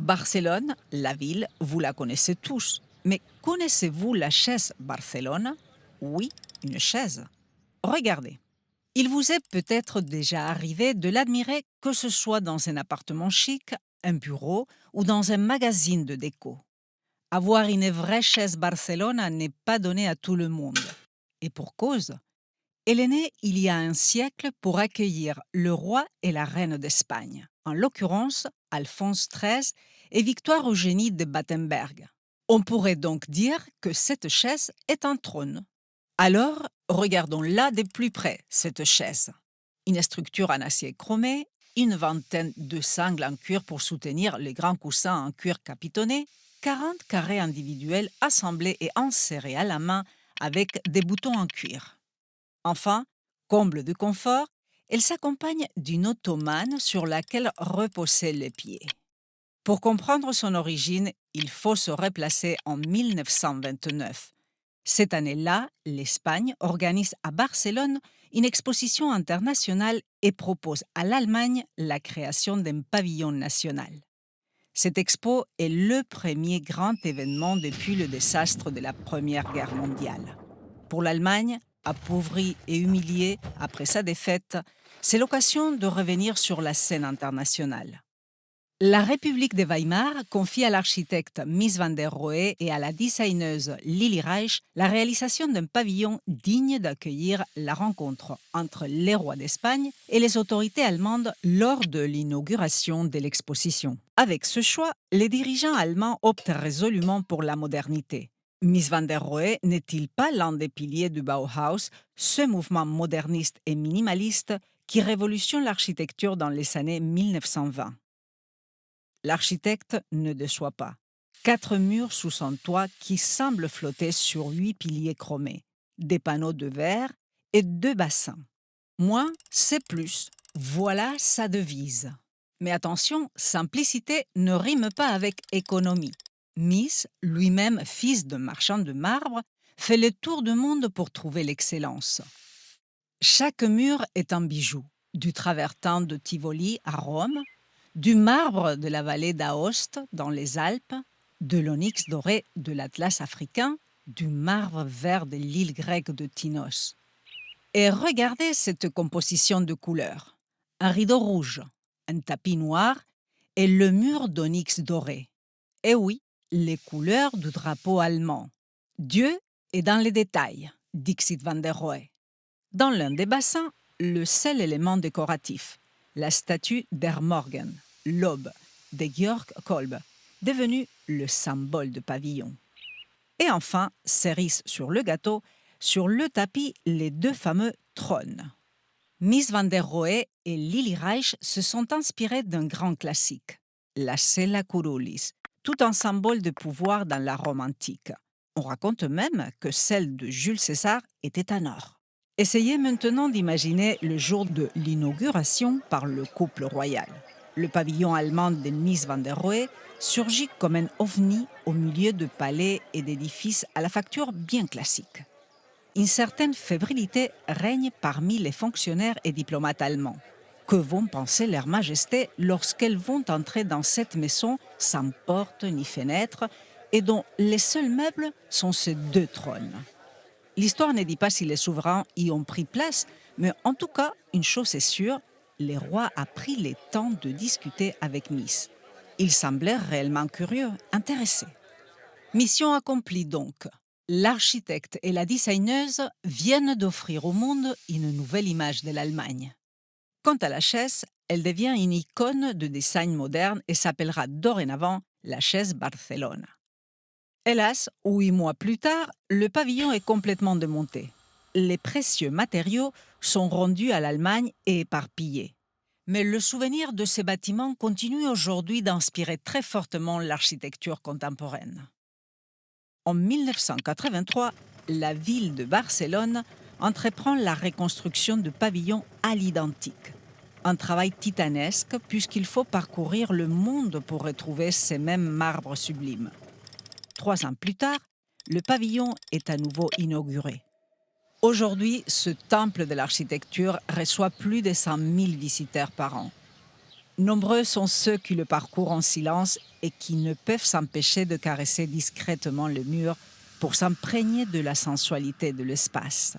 Barcelone, la ville, vous la connaissez tous. Mais connaissez-vous la chaise Barcelone? Oui, une chaise. Regardez. Il vous est peut-être déjà arrivé de l'admirer que ce soit dans un appartement chic, un bureau ou dans un magazine de déco. Avoir une vraie chaise Barcelone n'est pas donné à tout le monde. Et pour cause, elle est née il y a un siècle pour accueillir le roi et la reine d'Espagne, en l'occurrence Alphonse XIII et Victoire Eugénie de Battenberg. On pourrait donc dire que cette chaise est un trône. Alors, regardons-la de plus près, cette chaise. Une structure en acier chromé, une vingtaine de sangles en cuir pour soutenir les grands coussins en cuir capitonné, 40 carrés individuels assemblés et enserrés à la main avec des boutons en cuir. Enfin, comble de confort, elle s'accompagne d'une ottomane sur laquelle reposaient les pieds. Pour comprendre son origine, il faut se replacer en 1929. Cette année-là, l'Espagne organise à Barcelone une exposition internationale et propose à l'Allemagne la création d'un pavillon national. Cette expo est le premier grand événement depuis le désastre de la Première Guerre mondiale. Pour l'Allemagne, appauvrie et humiliée après sa défaite, c'est l'occasion de revenir sur la scène internationale. La République de Weimar confie à l'architecte Mies van der Rohe et à la designeuse Lili Reich la réalisation d'un pavillon digne d'accueillir la rencontre entre les rois d'Espagne et les autorités allemandes lors de l'inauguration de l'exposition. Avec ce choix, les dirigeants allemands optent résolument pour la modernité. Mies van der Rohe n'est-il pas l'un des piliers du Bauhaus, ce mouvement moderniste et minimaliste qui révolutionne l'architecture dans les années 1920? L'architecte ne déçoit pas. 4 murs sous son toit qui semblent flotter sur 8 piliers chromés, des panneaux de verre et 2 bassins. Moins, c'est plus. Voilà sa devise. Mais attention, simplicité ne rime pas avec économie. Mies, lui-même fils de marchand de marbre, fait le tour du monde pour trouver l'excellence. Chaque mur est un bijou, du travertin de Tivoli à Rome, du marbre de la vallée d'Aoste dans les Alpes, de l'onyx doré de l'Atlas africain, du marbre vert de l'île grecque de Tinos. Et regardez cette composition de couleurs. Un rideau rouge, un tapis noir et le mur d'onyx doré. Et oui, les couleurs du drapeau allemand. Dieu est dans les détails, dixit van der Rohe. Dans l'un des bassins, le seul élément décoratif, la statue d'Hermorgen, l'aube, de Georg Kolb, devenu le symbole de pavillon. Et enfin, cerise sur le gâteau, sur le tapis, les 2 fameux trônes. Mies van der Rohe et Lili Reich se sont inspirés d'un grand classique, la Sella Curulis, tout un symbole de pouvoir dans la Rome antique. On raconte même que celle de Jules César était en or. Essayez maintenant d'imaginer le jour de l'inauguration par le couple royal. Le pavillon allemand de Mies van der Rohe surgit comme un ovni au milieu de palais et d'édifices à la facture bien classique. Une certaine fébrilité règne parmi les fonctionnaires et diplomates allemands. Que vont penser leurs majestés lorsqu'elles vont entrer dans cette maison sans porte ni fenêtre et dont les seuls meubles sont ces 2 trônes? L'histoire ne dit pas si les souverains y ont pris place, mais en tout cas, une chose est sûre, le roi a pris le temps de discuter avec Mies. Il semblait réellement curieux, intéressé. Mission accomplie donc. L'architecte et la designeuse viennent d'offrir au monde une nouvelle image de l'Allemagne. Quant à la chaise, elle devient une icône de design moderne et s'appellera dorénavant la chaise Barcelone. Hélas, 8 mois plus tard, le pavillon est complètement démonté. Les précieux matériaux sont rendus à l'Allemagne et éparpillés. Mais le souvenir de ces bâtiments continue aujourd'hui d'inspirer très fortement l'architecture contemporaine. En 1983, la ville de Barcelone entreprend la reconstruction de pavillons à l'identique. Un travail titanesque puisqu'il faut parcourir le monde pour retrouver ces mêmes marbres sublimes. 3 ans plus tard, le pavillon est à nouveau inauguré. Aujourd'hui, ce temple de l'architecture reçoit plus de 100 000 visiteurs par an. Nombreux sont ceux qui le parcourent en silence et qui ne peuvent s'empêcher de caresser discrètement le mur pour s'imprégner de la sensualité de l'espace.